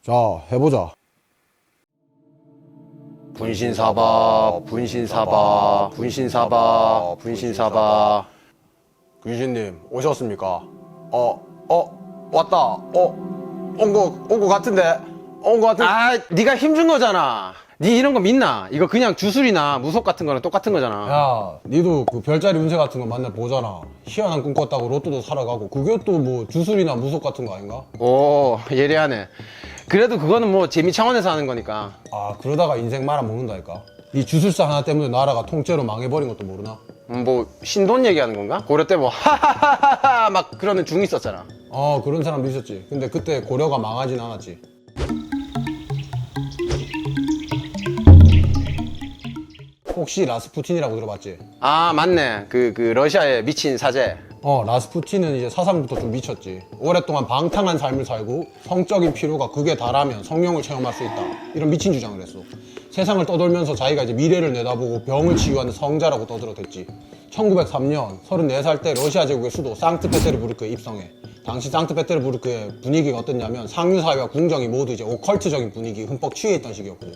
자, 해보자. 분신사바, 분신사바, 분신사바, 분신사바. 귀신님, 오셨습니까? 왔다. 온 거 같은데? 온 거 같은데? 아, 네가 힘준 거잖아. 네 이런 거 믿나? 이거 그냥 주술이나 무속 같은 거랑 똑같은 거잖아. 야, 니도 그 별자리 운세 같은 거 만날 보잖아. 희한한 꿈 꿨다고 로또도 사러 가고. 그게 또 뭐 주술이나 무속 같은 거 아닌가? 오, 예리하네. 그래도 그거는 뭐 재미 차원에서 하는 거니까. 아, 그러다가 인생 말아먹는다니까? 이 주술사 하나 때문에 나라가 통째로 망해버린 것도 모르나? 뭐 신돈 얘기하는 건가? 고려 때 뭐 하하하하 막 그러는 중 있었잖아. 그런 사람도 있었지. 근데 그때 고려가 망하진 않았지. 혹시 라스푸틴이라고 들어봤지? 아, 맞네. 그 러시아의 미친 사제. 라스푸틴은 이제 사상부터 좀 미쳤지. 오랫동안 방탕한 삶을 살고 성적인 필요가 극에 달하면 성령을 체험할 수 있다. 이런 미친 주장을 했어. 세상을 떠돌면서 자기가 이제 미래를 내다보고 병을 치유하는 성자라고 떠들어댔지. 1903년 34살 때 러시아 제국의 수도 상트페테르부르크에 입성해. 당시 상트페테르부르크의 분위기가 어땠냐면 상류사회와 궁정이 모두 이제 오컬트적인 분위기에 흠뻑 취해 있던 시기였거든.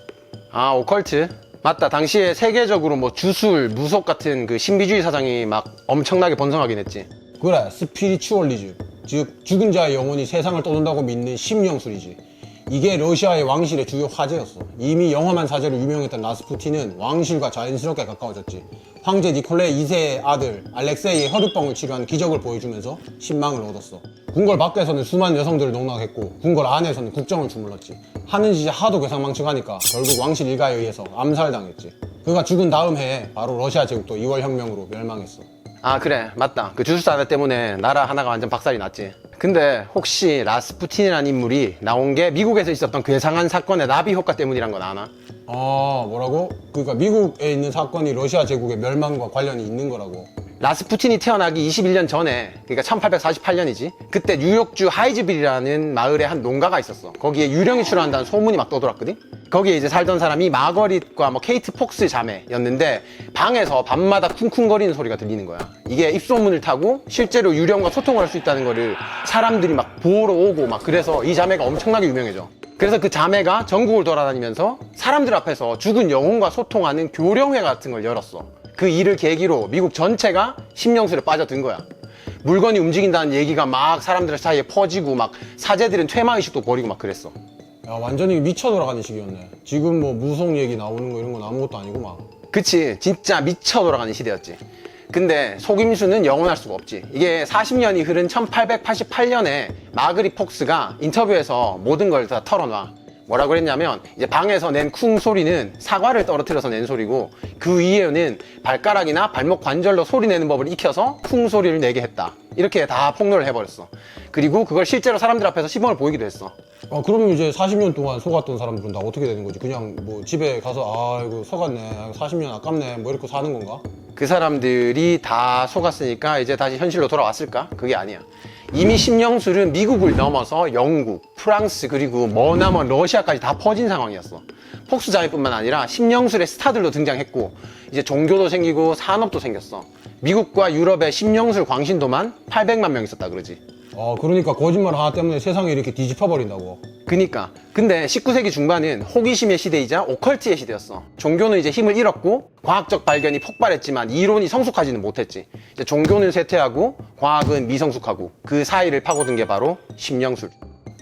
아, 오컬트? 맞다. 당시에 세계적으로 뭐 주술, 무속 같은 그 신비주의 사상이 막 엄청나게 번성하긴 했지. 그래, 스피리추얼리즘, 즉 죽은 자의 영혼이 세상을 떠돈다고 믿는 심령술이지. 이게 러시아의 왕실의 주요 화제였어. 이미 영험한 사제로 유명했던 라스푸틴은 왕실과 자연스럽게 가까워졌지. 황제 니콜레 2세의 아들 알렉세이의 혈우병을 치료한 기적을 보여주면서 신망을 얻었어. 궁궐 밖에서는 수많은 여성들을 농락했고 궁궐 안에서는 국정을 주물렀지. 하는 짓이 하도 괴상망측하니까 결국 왕실 일가에 의해서 암살당했지. 그가 죽은 다음 해에 바로 러시아 제국도 2월 혁명으로 멸망했어. 아, 그래. 맞다. 그 주술사 하나 때문에 나라 하나가 완전 박살이 났지. 근데 혹시 라스푸틴이라는 인물이 나온 게 미국에서 있었던 괴상한 사건의 나비 효과 때문이란 건 아나? 뭐라고? 그러니까 미국에 있는 사건이 러시아 제국의 멸망과 관련이 있는 거라고. 라스푸틴이 태어나기 21년 전에, 그러니까 1848년이지. 그때 뉴욕주 하이즈빌이라는 마을에 한 농가가 있었어. 거기에 유령이 출연한다는 소문이 막 떠돌았거든. 거기에 이제 살던 사람이 마거릿과 뭐 케이트 폭스 자매였는데 방에서 밤마다 쿵쿵거리는 소리가 들리는 거야. 이게 입소문을 타고 실제로 유령과 소통을 할 수 있다는 거를 사람들이 막 보러 오고 막, 그래서 이 자매가 엄청나게 유명해져. 그래서 그 자매가 전국을 돌아다니면서 사람들 앞에서 죽은 영혼과 소통하는 교령회 같은 걸 열었어. 그 일을 계기로 미국 전체가 심령술에 빠져든 거야. 물건이 움직인다는 얘기가 막 사람들 사이에 퍼지고 막 사제들은 퇴마의식도 버리고 막 그랬어. 야, 완전히 미쳐 돌아가는 시기였네. 지금 뭐 무속 얘기 나오는 거 이런 건 아무것도 아니고 막. 그치, 진짜 미쳐 돌아가는 시대였지. 근데 속임수는 영원할 수가 없지. 이게 40년이 흐른 1888년에 마그리 폭스가 인터뷰에서 모든 걸 다 털어놔. 뭐라고 그랬냐면 이제 방에서 낸 쿵 소리는 사과를 떨어뜨려서 낸 소리고, 그 이유는 발가락이나 발목 관절로 소리 내는 법을 익혀서 쿵 소리를 내게 했다. 이렇게 다 폭로를 해버렸어. 그리고 그걸 실제로 사람들 앞에서 시범을 보이기도 했어. 그러면 이제 40년 동안 속았던 사람들은 다 어떻게 되는 거지? 그냥 뭐 집에 가서 이거 속았네, 40년 아깝네, 뭐 이렇게 사는 건가? 그 사람들이 다 속았으니까 이제 다시 현실로 돌아왔을까? 그게 아니야. 이미 심령술은 미국을 넘어서 영국, 프랑스, 그리고 머나먼 러시아까지 다 퍼진 상황이었어. 폭스 자매뿐만 아니라 심령술의 스타들도 등장했고, 이제 종교도 생기고 산업도 생겼어. 미국과 유럽의 심령술 광신도만 800만 명 있었다 그러지. 그러니까 거짓말 하나 때문에 세상이 이렇게 뒤집혀 버린다고. 그니까. 근데 19세기 중반은 호기심의 시대이자 오컬트의 시대였어. 종교는 이제 힘을 잃었고 과학적 발견이 폭발했지만 이론이 성숙하지는 못했지. 이제 종교는 쇠퇴하고 과학은 미성숙하고 그 사이를 파고든 게 바로 심령술.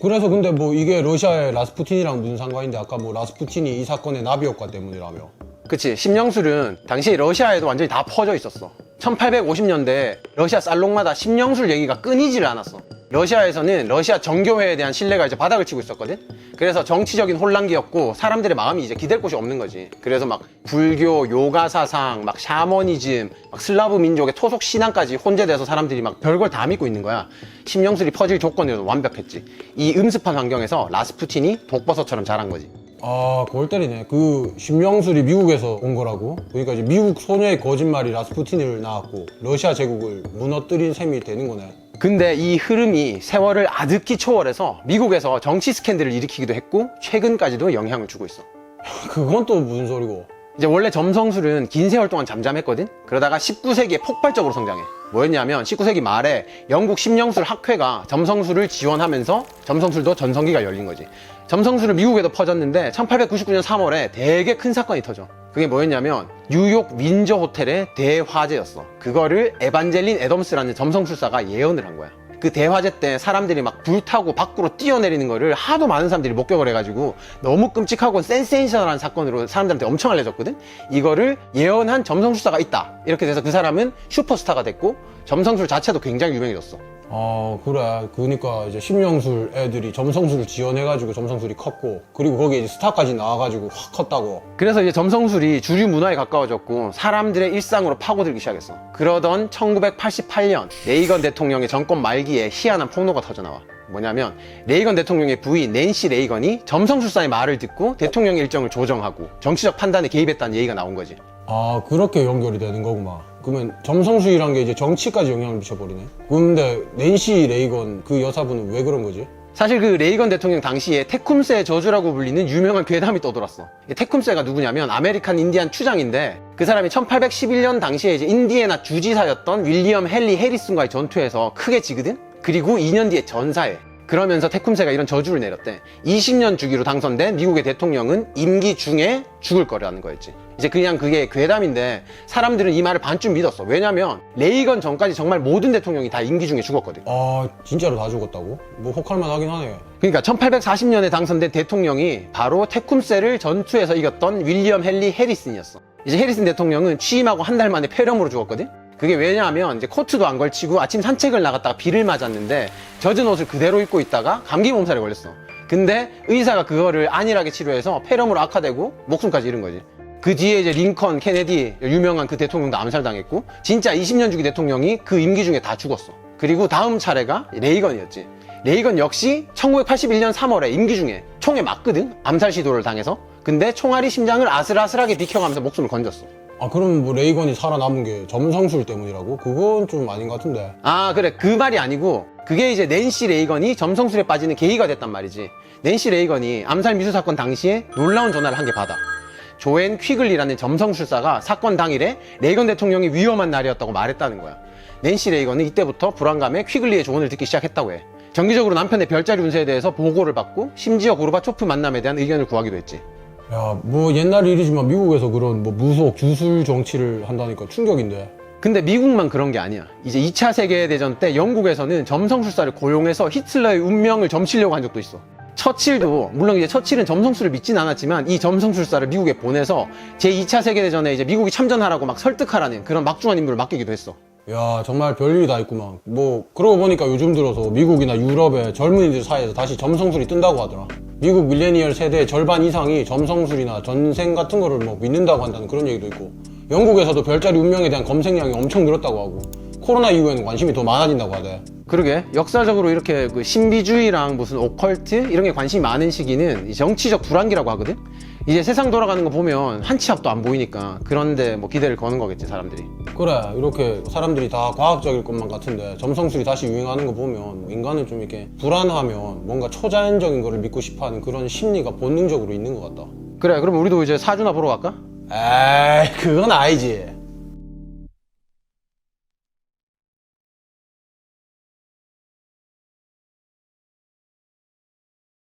그래서 근데 뭐 이게 러시아의 라스푸틴이랑 무슨 상관인데, 아까 뭐 라스푸틴이 이 사건의 나비 효과 때문이라며. 그치. 심령술은 당시 러시아에도 완전히 다 퍼져 있었어. 1850년대 러시아 살롱마다 심령술 얘기가 끊이질 않았어. 러시아에서는 러시아 정교회에 대한 신뢰가 이제 바닥을 치고 있었거든. 그래서 정치적인 혼란기였고 사람들의 마음이 이제 기댈 곳이 없는 거지. 그래서 막 불교, 요가 사상, 막 샤머니즘, 막 슬라브 민족의 토속 신앙까지 혼재돼서 사람들이 막 별걸 다 믿고 있는 거야. 심령술이 퍼질 조건으로 완벽했지. 이 음습한 환경에서 라스푸틴이 독버섯처럼 자란 거지. 골 때리네. 그 심령술이 미국에서 온 거라고? 그러니까 이제 미국 소녀의 거짓말이 라스푸틴을 낳았고 러시아 제국을 무너뜨린 셈이 되는 거네. 근데 이 흐름이 세월을 아득히 초월해서 미국에서 정치 스캔들을 일으키기도 했고 최근까지도 영향을 주고 있어. 그건 또 무슨 소리고? 이제 원래 점성술은 긴 세월 동안 잠잠했거든? 그러다가 19세기에 폭발적으로 성장해. 뭐였냐면 19세기 말에 영국 심령술 학회가 점성술을 지원하면서 점성술도 전성기가 열린 거지. 점성술은 미국에도 퍼졌는데 1899년 3월에 되게 큰 사건이 터져. 그게 뭐였냐면 뉴욕 윈저 호텔의 대화재였어. 그거를 에반젤린 애덤스라는 점성술사가 예언을 한 거야. 그 대화재 때 사람들이 막 불타고 밖으로 뛰어내리는 거를 하도 많은 사람들이 목격을 해가지고 너무 끔찍하고 센세이셔널한 사건으로 사람들한테 엄청 알려졌거든. 이거를 예언한 점성술사가 있다, 이렇게 돼서 그 사람은 슈퍼스타가 됐고 점성술 자체도 굉장히 유명해졌어. 아, 그래. 그러니까 이제 심령술 애들이 점성술을 지원해가지고 점성술이 컸고, 그리고 거기에 이제 스타까지 나와가지고 확 컸다고. 그래서 이제 점성술이 주류 문화에 가까워졌고 사람들의 일상으로 파고들기 시작했어. 그러던 1988년 레이건 대통령의 정권 말기에 희한한 폭로가 터져나와. 뭐냐면 레이건 대통령의 부인 낸시 레이건이 점성술사의 말을 듣고 대통령의 일정을 조정하고 정치적 판단에 개입했다는 얘기가 나온 거지. 아, 그렇게 연결이 되는 거구만. 그러면 점성술이란 게 이제 정치까지 영향을 미쳐버리네. 근데 낸시 레이건 그 여사분은 왜 그런 거지? 사실 그 레이건 대통령 당시에 테쿰스의 저주라고 불리는 유명한 괴담이 떠돌았어. 이 테쿰스가 누구냐면 아메리칸 인디안 추장인데, 그 사람이 1811년 당시에 이제 인디애나 주지사였던 윌리엄 헨리 해리슨과의 전투에서 크게 지거든? 그리고 2년 뒤에 전사해. 그러면서 테쿰스가 이런 저주를 내렸대. 20년 주기로 당선된 미국의 대통령은 임기 중에 죽을 거라는 거였지. 이제 그냥 그게 괴담인데 사람들은 이 말을 반쯤 믿었어. 왜냐면 레이건 전까지 정말 모든 대통령이 다 임기 중에 죽었거든. 아, 진짜로 다 죽었다고? 뭐 혹할만 하긴 하네. 그러니까 1840년에 당선된 대통령이 바로 테쿰스를 전투에서 이겼던 윌리엄 헨리 해리슨이었어. 이제 해리슨 대통령은 취임하고 한 달 만에 폐렴으로 죽었거든. 그게 왜냐하면 이제 코트도 안 걸치고 아침 산책을 나갔다가 비를 맞았는데 젖은 옷을 그대로 입고 있다가 감기 몸살에 걸렸어. 근데 의사가 그거를 안일하게 치료해서 폐렴으로 악화되고 목숨까지 잃은 거지. 그 뒤에 이제 링컨, 케네디, 유명한 그 대통령도 암살당했고 진짜 20년 주기 대통령이 그 임기 중에 다 죽었어. 그리고 다음 차례가 레이건이었지. 레이건 역시 1981년 3월에 임기 중에 총에 맞거든? 암살 시도를 당해서. 근데 총알이 심장을 아슬아슬하게 비켜가면서 목숨을 건졌어. 아, 그럼 뭐 레이건이 살아남은 게 점성술 때문이라고? 그건 좀 아닌 것 같은데. 아, 그래. 그 말이 아니고 그게 이제 낸시 레이건이 점성술에 빠지는 계기가 됐단 말이지. 낸시 레이건이 암살 미수 사건 당시에 놀라운 전화를 한 개 받아. 조앤 퀴글리라는 점성술사가 사건 당일에 레이건 대통령이 위험한 날이었다고 말했다는 거야. 낸시 레이건은 이때부터 불안감에 퀴글리의 조언을 듣기 시작했다고 해. 정기적으로 남편의 별자리 운세에 대해서 보고를 받고 심지어 고르바초프 만남에 대한 의견을 구하기도 했지. 야, 뭐 옛날 일이지만 미국에서 그런 뭐 무속, 주술 정치를 한다니까 충격인데. 근데 미국만 그런 게 아니야. 이제 2차 세계대전 때 영국에서는 점성술사를 고용해서 히틀러의 운명을 점치려고 한 적도 있어. 처칠도, 물론 이제 처칠은 점성술을 믿진 않았지만 이 점성술사를 미국에 보내서 제2차 세계대전에 이제 미국이 참전하라고 막 설득하라는 그런 막중한 임무를 맡기기도 했어. 야, 정말 별일이 다 있구만. 뭐 그러고 보니까 요즘 들어서 미국이나 유럽의 젊은이들 사이에서 다시 점성술이 뜬다고 하더라. 미국 밀레니얼 세대의 절반 이상이 점성술이나 전생 같은 거를 뭐 믿는다고 한다는 그런 얘기도 있고, 영국에서도 별자리 운명에 대한 검색량이 엄청 늘었다고 하고, 코로나 이후에는 관심이 더 많아진다고 하대. 그러게, 역사적으로 이렇게 그 신비주의랑 무슨 오컬트 이런 게 관심이 많은 시기는 이 정치적 불안기라고 하거든. 이제 세상 돌아가는 거 보면 한 치 앞도 안 보이니까 그런데 뭐 기대를 거는 거겠지, 사람들이. 그래, 이렇게 사람들이 다 과학적일 것만 같은데 점성술이 다시 유행하는 거 보면 인간은 좀 이렇게 불안하면 뭔가 초자연적인 거를 믿고 싶어하는 그런 심리가 본능적으로 있는 것 같다. 그래, 그럼 우리도 이제 사주나 보러 갈까? 에이, 그건 아니지.